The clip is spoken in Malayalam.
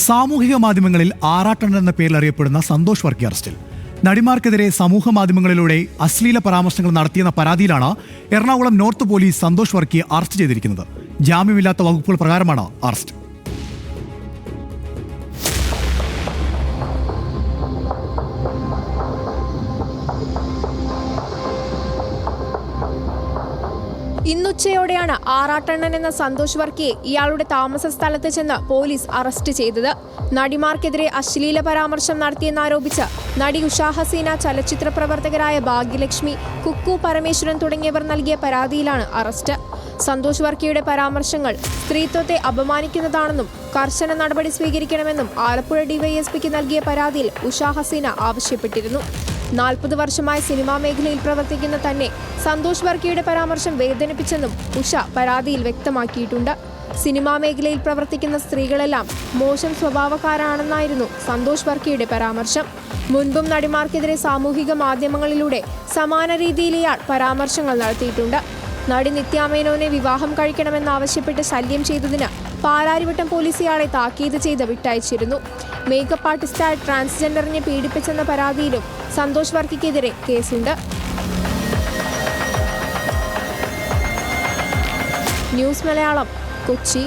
സാമൂഹിക മാധ്യമങ്ങളിൽ ആറാട്ടണ്ണൻ എന്ന പേരിൽ അറിയപ്പെടുന്ന സന്തോഷ് വർക്കി അറസ്റ്റിൽ. നടിമാർക്കെതിരെ സമൂഹ മാധ്യമങ്ങളിലൂടെ അശ്ലീല പരാമർശങ്ങൾ നടത്തിയെന്ന പരാതിയിലാണ് എറണാകുളം നോർത്ത് പോലീസ് സന്തോഷ് വർക്കിയെ അറസ്റ്റ് ചെയ്തിരിക്കുന്നത്. ജാമ്യമില്ലാത്ത വകുപ്പുകൾ പ്രകാരമാണ് അറസ്റ്റ്. ഇന്നുച്ചയോടെയാണ് ആറാട്ടണ്ണൻ എന്ന സന്തോഷ് വർക്കിയെ ഇയാളുടെ താമസ സ്ഥലത്ത് ചെന്ന് പോലീസ് അറസ്റ്റ് ചെയ്തത്. നടിമാർക്കെതിരെ അശ്ലീല പരാമർശം നടത്തിയെന്നാരോപിച്ച് നടി ഉഷാ ഹസീന, ചലച്ചിത്ര പ്രവർത്തകരായ ഭാഗ്യലക്ഷ്മി, കുക്കു പരമേശ്വരൻ തുടങ്ങിയവർ നൽകിയ പരാതിയിലാണ് അറസ്റ്റ്. സന്തോഷ് വർക്കിയുടെ പരാമർശങ്ങൾ സ്ത്രീത്വത്തെ അപമാനിക്കുന്നതാണെന്നും കർശന നടപടി സ്വീകരിക്കണമെന്നും ആലപ്പുഴ ഡിവൈഎസ്പിക്ക് നൽകിയ പരാതിയിൽ ഉഷാ ഹസീന ആവശ്യപ്പെട്ടിരുന്നു. 40 വർഷമായി സിനിമാ മേഖലയിൽ പ്രവർത്തിക്കുന്ന തന്നെ സന്തോഷ് വർക്കിയുടെ പരാമർശം വേദനിപ്പിച്ചെന്നും ഉഷ പരാതിയിൽ വ്യക്തമാക്കിയിട്ടുണ്ട്. സിനിമാ മേഖലയിൽ പ്രവർത്തിക്കുന്ന സ്ത്രീകളെല്ലാം മോശം സ്വഭാവക്കാരാണെന്നായിരുന്നു സന്തോഷ് വർക്കിയുടെ പരാമർശം. മുൻപും നടിമാർക്കെതിരെ സാമൂഹിക മാധ്യമങ്ങളിലൂടെ സമാന രീതിയിൽ ഇയാൾ പരാമർശങ്ങൾ നടത്തിയിട്ടുണ്ട്. നടി നിത്യാമേനോനെ വിവാഹം കഴിക്കണമെന്നാവശ്യപ്പെട്ട് ശല്യം ചെയ്തതിന് പാലാരിവട്ടം പോലീസ് ഇയാളെ താക്കീത് ചെയ്ത് വിട്ടയച്ചിരുന്നു. മേക്കപ്പ് ആർട്ടിസ്റ്റായ ട്രാൻസ്ജെൻഡറിനെ പീഡിപ്പിച്ചെന്ന പരാതിയിലും സന്തോഷ് വർക്കിക്കെതിരെ കേസുണ്ട്. ന്യൂസ് മലയാളം, കൊച്ചി.